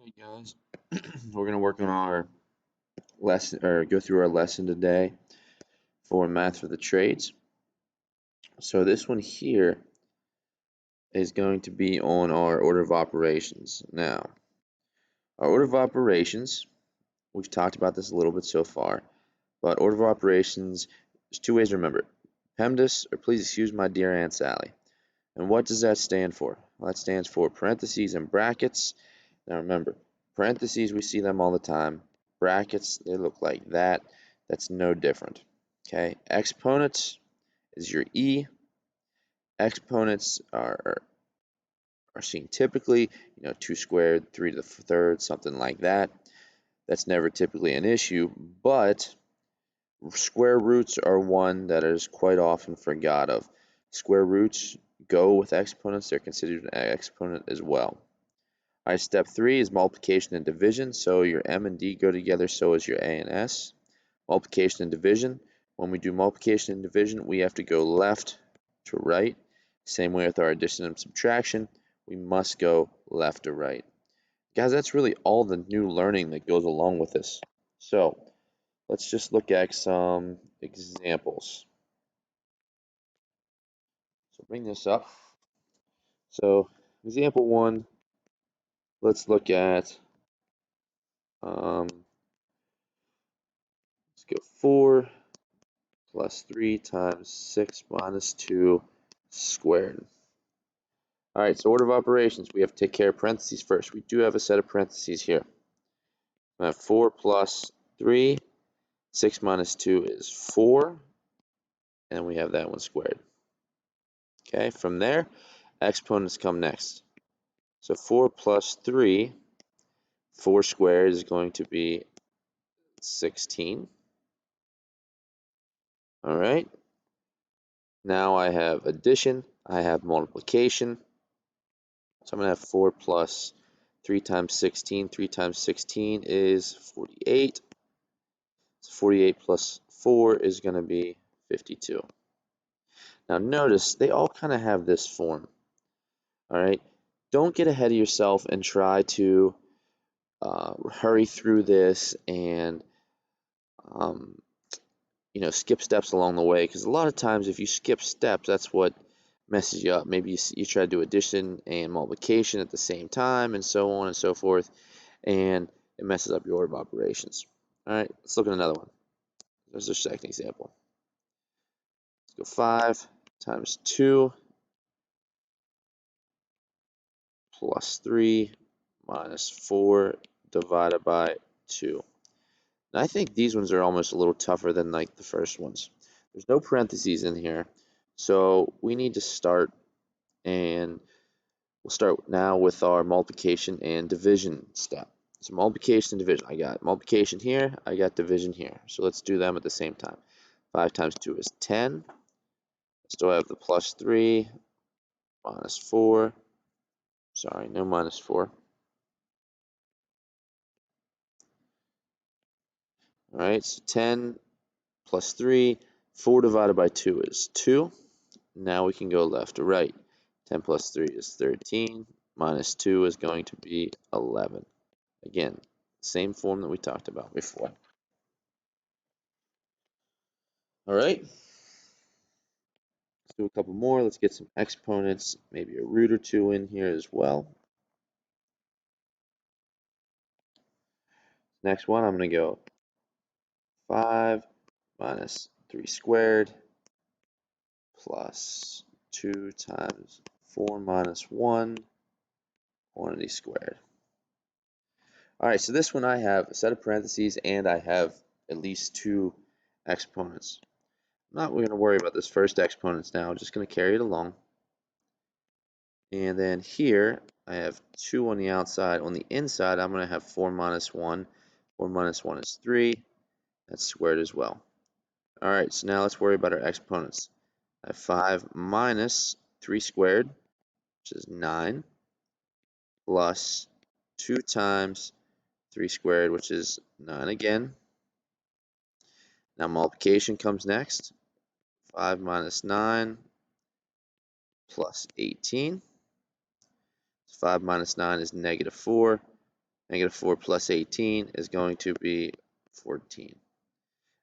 Alright guys, we're going to work on our lesson or go through our lesson today for math for the trades. So this one here is going to be on our order of operations. Now, our order of operations, we've talked about this a little bit so far, but order of operations, there's two ways to remember it. Pemdas, or please excuse my dear Aunt Sally. And what does that stand for? Well, that stands for parentheses and brackets. Now remember, parentheses, we see them all the time. Brackets, they look like that. That's no different. Okay, exponents is your E. Exponents are seen typically, 2 squared, 3 to the third, something like that. That's never typically an issue, but square roots are one that is quite often forgot of. Square roots go with exponents. They're considered an exponent as well. All right, step 3 is multiplication and division. So your M and D go together, so is your A and S. Multiplication and division. When we do multiplication and division, we have to go left to right. Same way with our addition and subtraction, we must go left to right. Guys, that's really all the new learning that goes along with this. So let's just look at some examples. So bring this up. So example 1, let's look at, let's go 4 plus 3 times 6 minus 2 squared. All right, so order of operations, we have to take care of parentheses first. We do have a set of parentheses here. I have 4 plus 3, 6 minus 2 is 4, and we have that one squared. Okay, from there, exponents come next. So 4 plus 3, 4 squared is going to be 16. All right, now I have addition, I have multiplication. So I'm going to have 4 plus 3 times 16. 3 times 16 is 48. So 48 plus 4 is going to be 52. Now notice they all kind of have this form. All right, don't get ahead of yourself and try to hurry through this and skip steps along the way, because a lot of times if you skip steps, that's what messes you up. Maybe you try to do addition and multiplication at the same time and so on and so forth, and it messes up your order of operations. All right, let's look at another one. There's our second example. Let's go 5 times 2 plus 3 minus 4 divided by 2. Now, I think these ones are almost a little tougher than like the first ones. There's no parentheses in here, so we need to start, and we'll start now with our multiplication and division step. So multiplication and division, I got multiplication here, I got division here. So let's do them at the same time. 5 times 2 is 10. Still have the plus 3 minus 4. Sorry, no minus 4. All right, so 10 plus 3, 4 divided by 2 is 2. Now we can go left to right. 10 plus 3 is 13. Minus 2 is going to be 11. Again, same form that we talked about before. All right. Let's do a couple more. Let's get some exponents, maybe a root or two in here as well. Next one, I'm going to go 5 minus 3 squared plus 2 times 4 minus 1 quantity squared. All right, so this one I have a set of parentheses and I have at least 2 exponents. I'm not going to worry about this first exponents now. I'm just going to carry it along. And then here I have 2 on the outside. On the inside, I'm going to have 4 minus 1. 4 minus 1 is 3. That's squared as well. All right, so now let's worry about our exponents. I have 5 minus 3 squared, which is 9, plus 2 times 3 squared, which is 9 again. Now multiplication comes next. 5 minus 9 plus 18. 5 minus 9 is negative 4. Negative 4 plus 18 is going to be 14.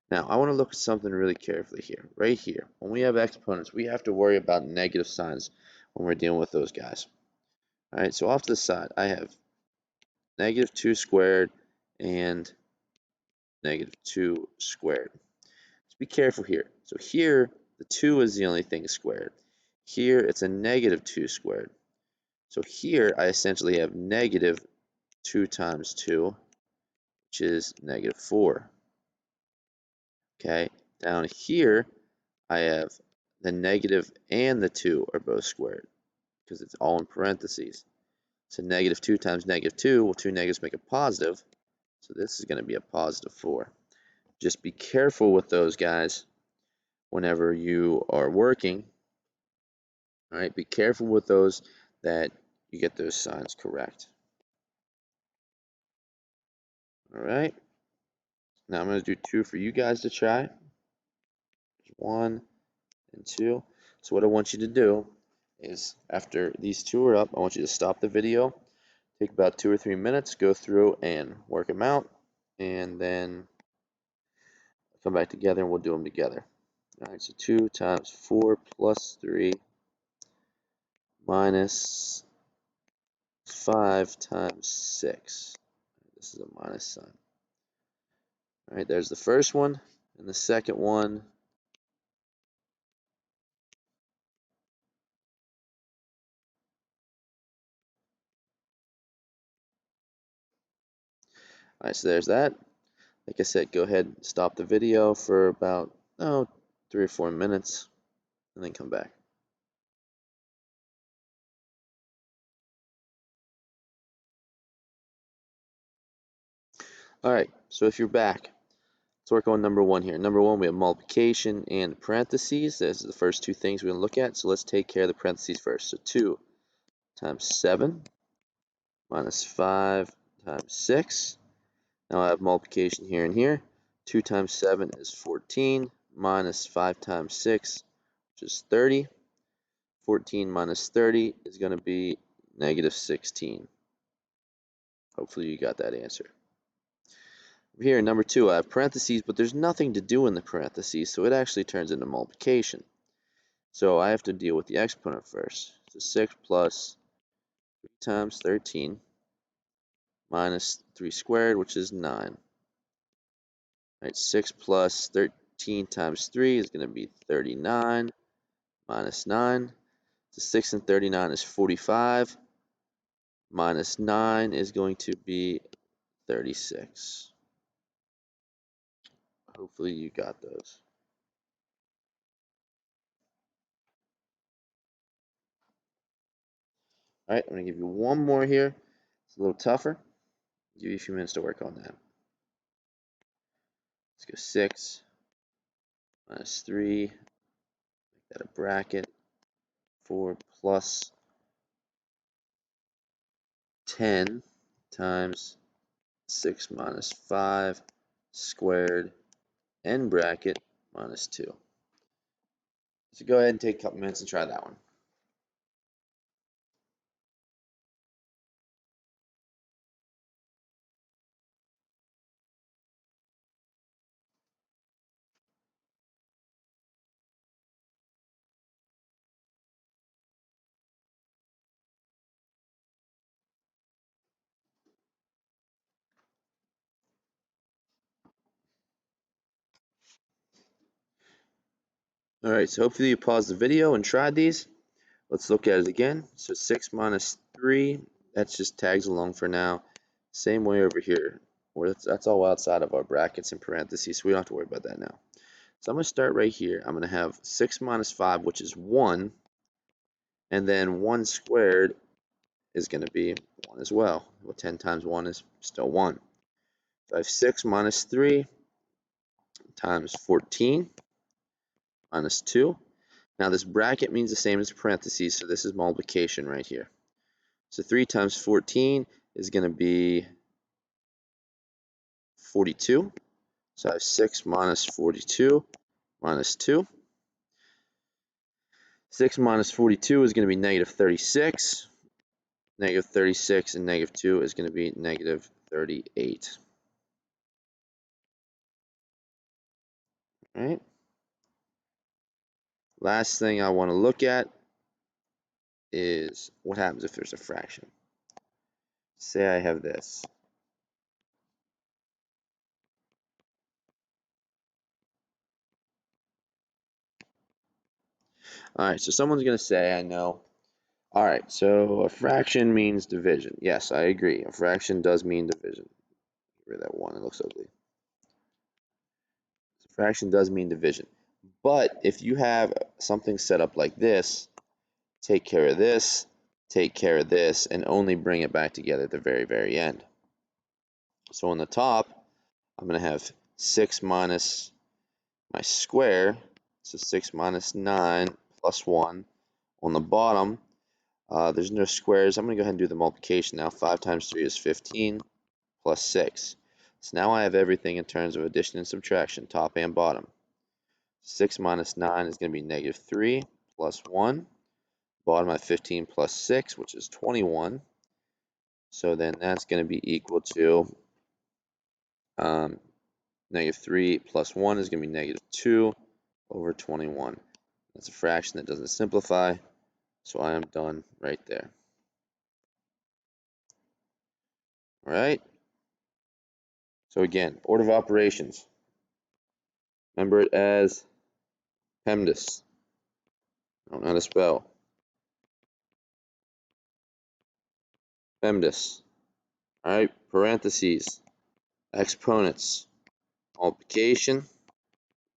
Now, I want to look at something really carefully here. Right here, when we have exponents, we have to worry about negative signs when we're dealing with those guys. All right, so off to the side, I have negative 2 squared and negative 2 squared. Just be careful here. So here, the 2 is the only thing squared. Here, it's a negative 2 squared. So here, I essentially have negative 2 times 2, which is negative 4. Okay, down here, I have the negative and the 2 are both squared because it's all in parentheses. So negative 2 times negative 2, well, 2 negatives make a positive. So this is going to be a positive 4. Just be careful with those guys whenever you are working. All right, be careful with those that you get those signs correct. All right, now I'm going to do 2 for you guys to try. 1 and 2. So what I want you to do is after these 2 are up, I want you to stop the video, take about 2 or 3 minutes, go through and work them out, and then come back together and we'll do them together. All right, so 2 times 4 plus 3 minus 5 times 6. This is a minus sign. All right, there's the first one, and the second one. All right, so there's that. Like I said, go ahead and stop the video for about 3 or 4 minutes, and then come back. All right, so if you're back, let's work on number 1 here. Number 1, we have multiplication and parentheses. Those are the first 2 things we're going to look at, so let's take care of the parentheses first. So 2 times 7 minus 5 times 6. Now I have multiplication here and here. 2 times 7 is 14 minus 5 times 6, which is 30. 14 minus 30 is going to be negative 16. Hopefully you got that answer. Here, number 2, I have parentheses, but there's nothing to do in the parentheses, so it actually turns into multiplication. So I have to deal with the exponent first. So 6 plus 3 times 13 minus 3 squared, which is 9. Right, 6 plus 13 times 3 is going to be 39 minus 9. So 6 and 39 is 45. Minus 9 is going to be 36. Hopefully you got those. All right, I'm going to give you one more here. It's a little tougher. I'll give you a few minutes to work on that. Let's go 6 minus 3. Make that a bracket. 4 plus 10 times 6 minus 5 squared end bracket minus 2. So go ahead and take a couple minutes and try that one. All right, so hopefully you paused the video and tried these. Let's look at it again. So 6 minus 3, that's just tags along for now. Same way over here, where that's all outside of our brackets and parentheses, so we don't have to worry about that now. So I'm going to start right here. I'm going to have 6 minus 5, which is 1, and then 1 squared is going to be 1 as well. Well, 10 times 1 is still 1. So I have 6 minus 3 times 14 minus 2. Now this bracket means the same as parentheses, so this is multiplication right here. So 3 times 14 is going to be 42. So I have 6 minus 42 minus 2. 6 minus 42 is going to be negative 36. Negative 36 and negative 2 is going to be negative 38. All right. Last thing I want to look at is what happens if there's a fraction. Say I have this. All right, so someone's going to say, I know. All right, so a fraction means division. Yes, I agree. A fraction does mean division. Get rid of that one, it looks ugly. A fraction does mean division. But if you have something set up like this, take care of this, take care of this, and only bring it back together at the very, very end. So on the top, I'm going to have 6 minus my square, so 6 minus 9 plus 1. On the bottom, there's no squares. I'm going to go ahead and do the multiplication now. 5 times 3 is 15 plus 6. So now I have everything in terms of addition and subtraction, top and bottom. 6 minus 9 is going to be negative 3 plus 1. Bottom at 15 plus 6, which is 21. So then that's going to be equal to negative 3 plus 1 is going to be negative 2 over 21. That's a fraction that doesn't simplify, so I am done right there. All right? So again, order of operations. Remember it as Pemdas. I don't know how to spell. Pemdas. All right, parentheses, exponents, multiplication,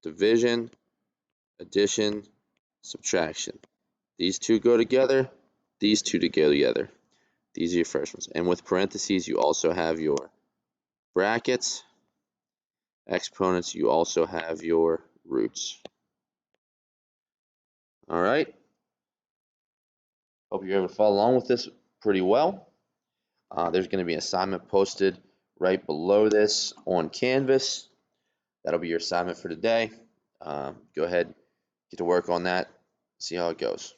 division, addition, subtraction. These two go together, these two to go together. These are your first ones. And with parentheses, you also have your brackets. Exponents, you also have your roots. All right. Hope you're able to follow along with this pretty well. There's going to be an assignment posted right below this on Canvas. That'll be your assignment for today. Go ahead, get to work on that, see how it goes.